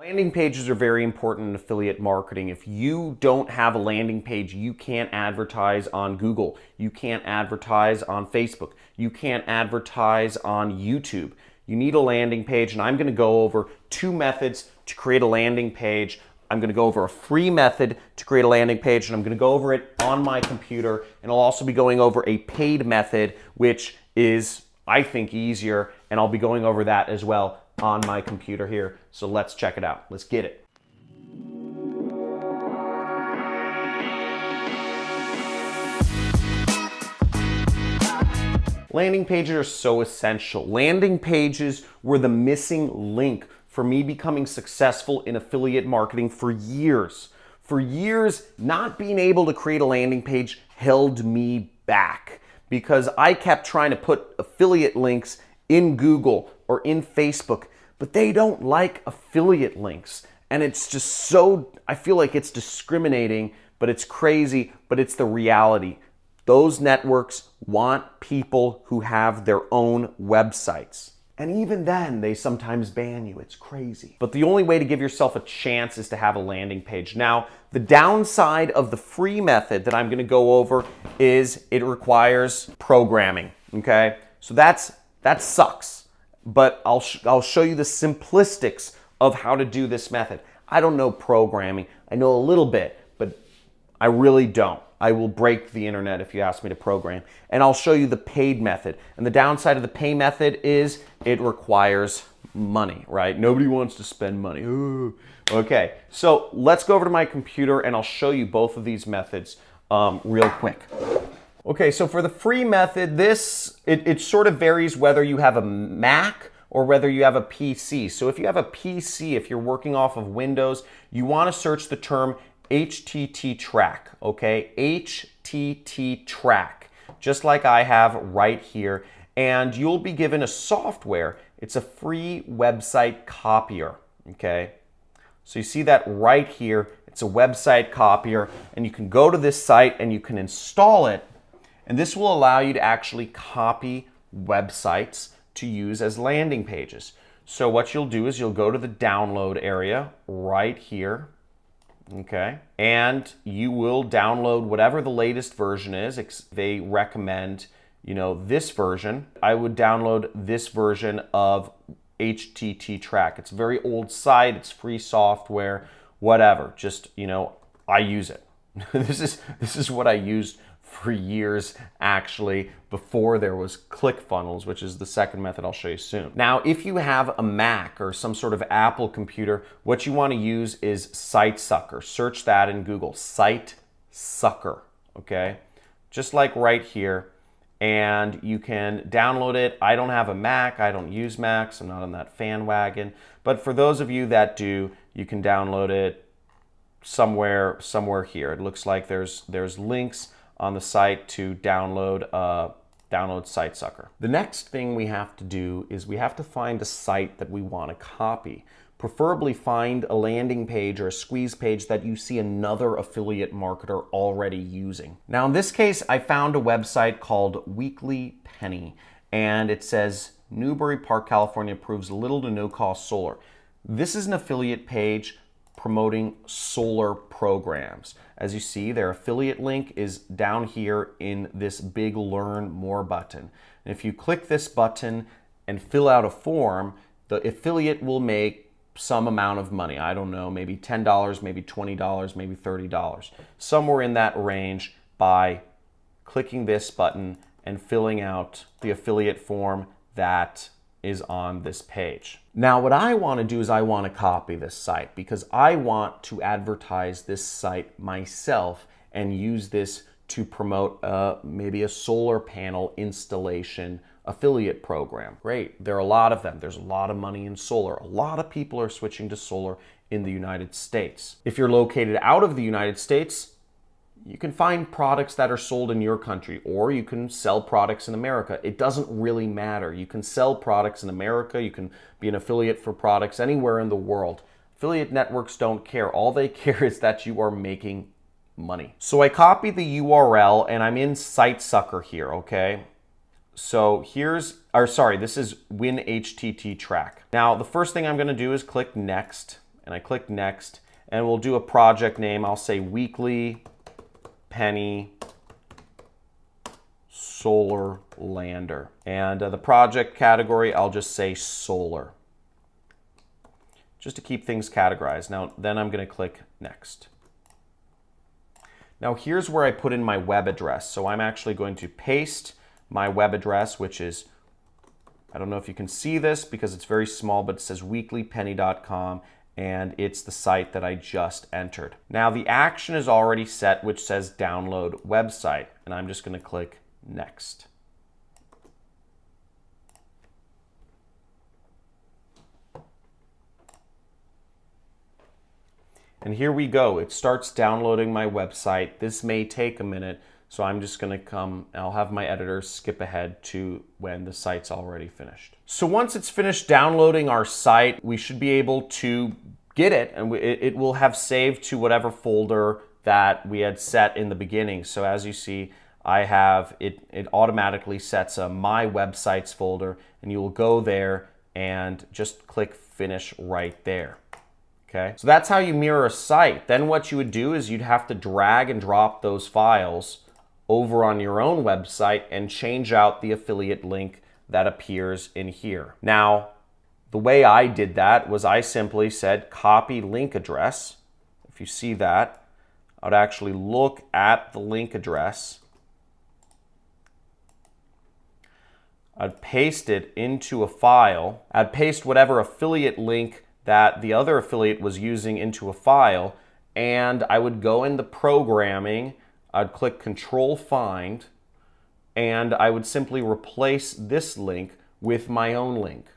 Landing pages are very important in affiliate marketing. If you don't have a landing page, you can't advertise on Google. You can't advertise on Facebook. You can't advertise on YouTube. You need a landing page, and I'm going to go over 2 methods to create a landing page. I'm going to go over a free method to create a landing page, and I'm going to go over it on my computer, and I'll also be going over a paid method, which is, I think, easier, and I'll be going over that as well on my computer here. So let's check it out. Let's get it. Landing pages are so essential. Landing pages were the missing link for me becoming successful in affiliate marketing for years. For years, not being able to create a landing page held me back because I kept trying to put affiliate links in Google or in Facebook, but they don't like affiliate links. And it's just so, I feel like it's discriminating, but it's crazy, but it's the reality. Those networks want people who have their own websites. And even then, they sometimes ban you. It's crazy. But the only way to give yourself a chance is to have a landing page. Now, the downside of the free method that I'm going to go over is it requires programming, okay? So that sucks. But I'll show you the simplistics of how to do this method. I don't know programming. I know a little bit, but I really don't. I will break the internet if you ask me to program. And I'll show you the paid method. And the downside of the pay method is it requires money, right? Nobody wants to spend money. Ooh. Okay, so let's go over to my computer and I'll show you both of these methods real quick. Okay, so for the free method, it sort of varies whether you have a Mac or whether you have a PC. So if you have a PC, if you're working off of Windows, you want to search the term HTT track, okay? HTT track, just like I have right here. And you'll be given a software. It's a free website copier, okay? So you see that right here. It's a website copier, and you can go to this site and you can install it. And this will allow you to actually copy websites to use as landing pages. So what you'll do is you'll go to the download area right here. Okay, and you will download whatever the latest version is. They recommend, this version. I would download this version of HTT track. It's a very old site. It's free software, whatever. Just, I use it. This is what I used for years, actually, before there was ClickFunnels, which is the second method I'll show you soon. Now, if you have a Mac or some sort of Apple computer, what you want to use is SiteSucker. Search that in Google, SiteSucker, okay? Just like right here, and you can download it. I don't have a Mac, I don't use Macs, I'm not on that fan wagon, but for those of you that do, you can download it somewhere here. It looks like there's links on the site to download SiteSucker. The next thing we have to do is we have to find a site that we want to copy. Preferably find a landing page or a squeeze page that you see another affiliate marketer already using. Now in this case, I found a website called Weekly Penny, and it says Newbury Park, California approves little to no cost solar. This is an affiliate page promoting solar programs. As you see, their affiliate link is down here in this big Learn More button. And if you click this button and fill out a form, the affiliate will make some amount of money. I don't know, maybe $10, maybe $20, maybe $30. Somewhere in that range by clicking this button and filling out the affiliate form that is on this page. Now what I want to do is I want to copy this site because I want to advertise this site myself and use this to promote maybe a solar panel installation affiliate program. Great, there are a lot of them. There's a lot of money in solar. A lot of people are switching to solar in the United States. If you're located out of the United States, you can find products that are sold in your country, or you can sell products in America. It doesn't really matter. You can sell products in America. You can be an affiliate for products anywhere in the world. Affiliate networks don't care. All they care is that you are making money. So I copy the URL and I'm in SiteSucker here, okay? So this is WinHTT track. Now the first thing I'm going to do is click next, and I click next, and we'll do a project name. I'll say weekly penny solar lander. And the project category, I'll just say solar, just to keep things categorized. Now, then I'm going to click next. Now here's where I put in my web address. So I'm actually going to paste my web address, which is, I don't know if you can see this because it's very small, but it says weeklypenny.com, and it's the site that I just entered. Now the action is already set, which says download website, and I'm just going to click next. And here we go. It starts downloading my website. This may take a minute, so I'm just going to come, I'll have my editor skip ahead to when the site's already finished. So once it's finished downloading our site, we should be able to get it, and it will have saved to whatever folder that we had set in the beginning. So as you see, I have it automatically sets a My Websites folder, and you will go there and just click Finish right there. Okay, so that's how you mirror a site. Then what you would do is you'd have to drag and drop those files over on your own website and change out the affiliate link that appears in here. Now, the way I did that was I simply said copy link address. If you see that, I would actually look at the link address. I'd paste it into a file. I'd paste whatever affiliate link that the other affiliate was using into a file, and I would go in the programming, I'd click Control Find, and I would simply replace this link with my own link.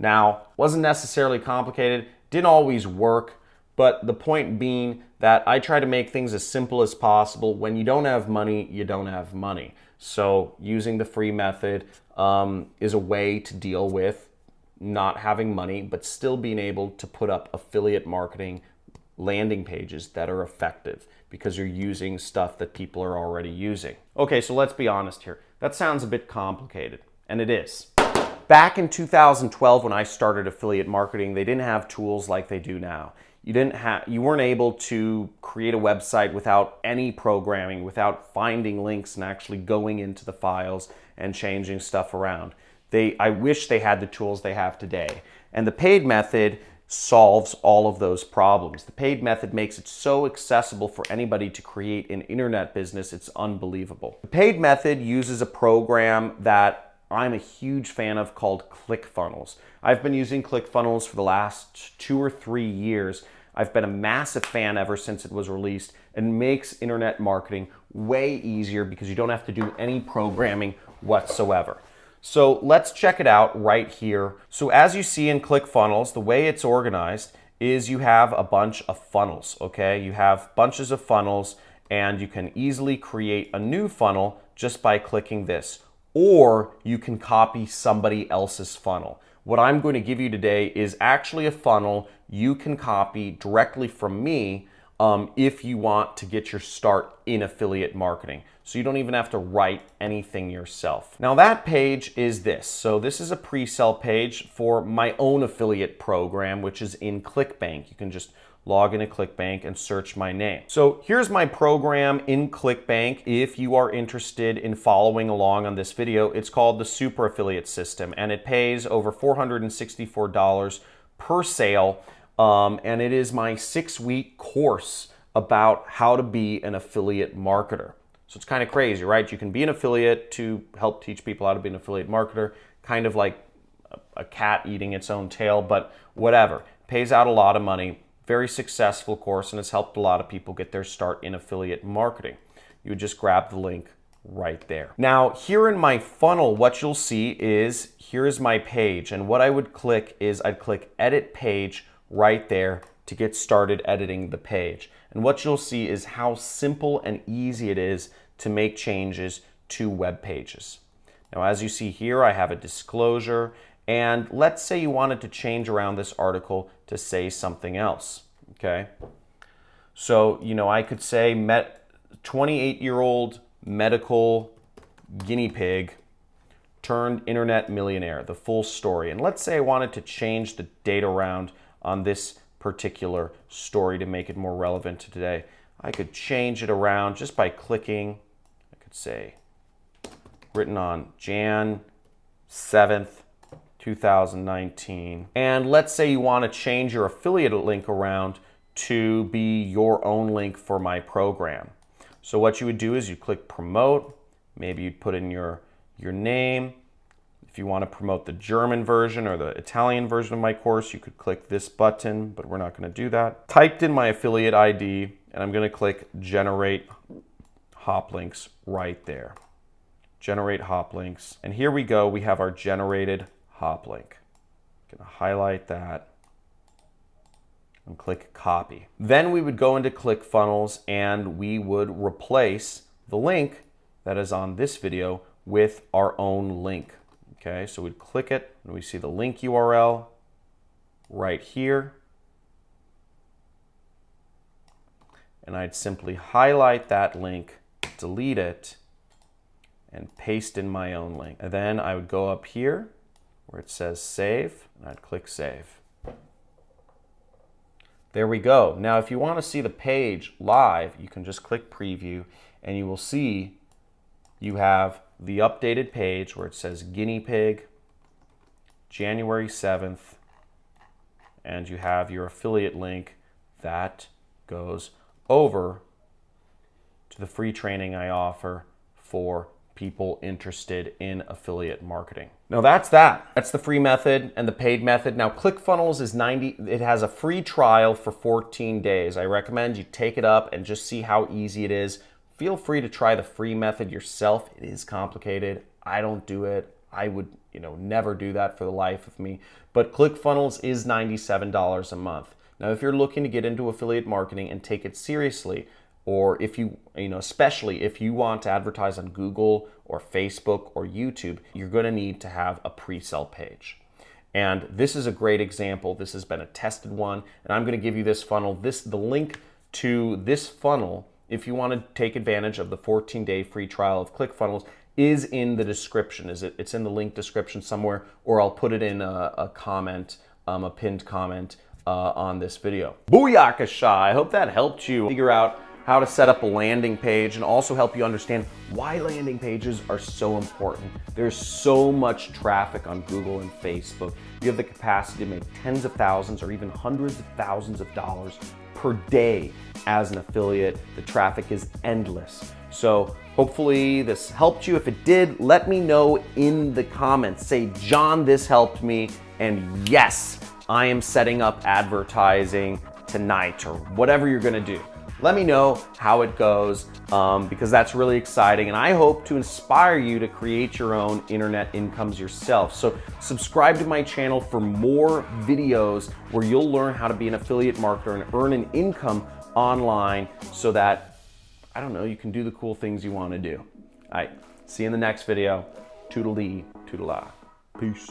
Now, wasn't necessarily complicated, didn't always work, but the point being that I try to make things as simple as possible. When you don't have money, you don't have money. So using the free method is a way to deal with not having money, but still being able to put up affiliate marketing landing pages that are effective because you're using stuff that people are already using. Okay, so let's be honest here. That sounds a bit complicated, and it is. Back in 2012, when I started affiliate marketing, they didn't have tools like they do now. You weren't able to create a website without any programming, without finding links and actually going into the files and changing stuff around. I wish they had the tools they have today. And the paid method solves all of those problems. The paid method makes it so accessible for anybody to create an internet business, it's unbelievable. The paid method uses a program that I'm a huge fan of called ClickFunnels. I've been using ClickFunnels for the last 2 or 3 years. I've been a massive fan ever since it was released, and makes internet marketing way easier because you don't have to do any programming whatsoever. So let's check it out right here. So as you see in ClickFunnels, the way it's organized is you have a bunch of funnels, okay? You have bunches of funnels, and you can easily create a new funnel just by clicking this. Or you can copy somebody else's funnel. What I'm going to give you today is actually a funnel you can copy directly from me if you want to get your start in affiliate marketing. So you don't even have to write anything yourself. Now that page is this. So this is a pre-sale page for my own affiliate program, which is in ClickBank. You can just log into ClickBank and search my name. So here's my program in ClickBank. If you are interested in following along on this video, it's called the Super Affiliate System, and it pays over $464 per sale. And it is my 6-week course about how to be an affiliate marketer. So it's kind of crazy, right? You can be an affiliate to help teach people how to be an affiliate marketer, kind of like a cat eating its own tail, but whatever. It pays out a lot of money. Very successful course, and it's helped a lot of people get their start in affiliate marketing. You would just grab the link right there. Now, here in my funnel, what you'll see is, here is my page, and what I would click is I'd click Edit Page right there to get started editing the page. And what you'll see is how simple and easy it is to make changes to web pages. Now, as you see here, I have a disclosure, and let's say you wanted to change around this article to say something else, okay? So, I could say 28-year-old medical guinea pig turned internet millionaire, the full story. And let's say I wanted to change the date around on this particular story to make it more relevant to today. I could change it around just by clicking. I could say written on Jan 7th, 2019. And let's say you want to change your affiliate link around to be your own link for my program. So what you would do is you click promote. Maybe you'd put in your name. If you want to promote the German version or the Italian version of my course, you could click this button, but we're not going to do that. Typed in my affiliate ID, and I'm going to click generate hop links right there. Generate hop links. And here we go. We have our generated hop link. I'm going to highlight that and click copy. Then we would go into ClickFunnels and we would replace the link that is on this video with our own link. Okay, so we'd click it and we see the link URL right here. And I'd simply highlight that link, delete it, and paste in my own link. And then I would go up here where it says save, and I'd click save. There we go. Now, if you want to see the page live, you can just click preview, and you will see you have the updated page where it says guinea pig, January 7th, and you have your affiliate link that goes over to the free training I offer for people interested in affiliate marketing. Now that's that. That's the free method and the paid method. Now ClickFunnels is it has a free trial for 14 days. I recommend you take it up and just see how easy it is. Feel free to try the free method yourself. It is complicated. I don't do it. I would, never do that for the life of me. But ClickFunnels is $97 a month. Now, if you're looking to get into affiliate marketing and take it seriously, or if especially if you want to advertise on Google or Facebook or YouTube, you're going to need to have a pre-sell page. And this is a great example. This has been a tested one, and I'm going to give you this funnel. The link to this funnel, if you want to take advantage of the 14-day free trial of ClickFunnels, is in the description. It's in the link description somewhere, or I'll put it in a comment, a pinned comment on this video. Booyakasha! I hope that helped you figure out how to set up a landing page and also help you understand why landing pages are so important. There's so much traffic on Google and Facebook. You have the capacity to make tens of thousands or even hundreds of thousands of dollars per day as an affiliate. The traffic is endless. So hopefully this helped you. If it did, let me know in the comments. Say, John, this helped me, and yes, I am setting up advertising tonight, or whatever you're gonna do. Let me know how it goes, because that's really exciting, and I hope to inspire you to create your own internet incomes yourself. So subscribe to my channel for more videos where you'll learn how to be an affiliate marketer and earn an income online so that, I don't know, you can do the cool things you want to do. All right, see you in the next video. Toodle-dee, toodle-ah. Peace.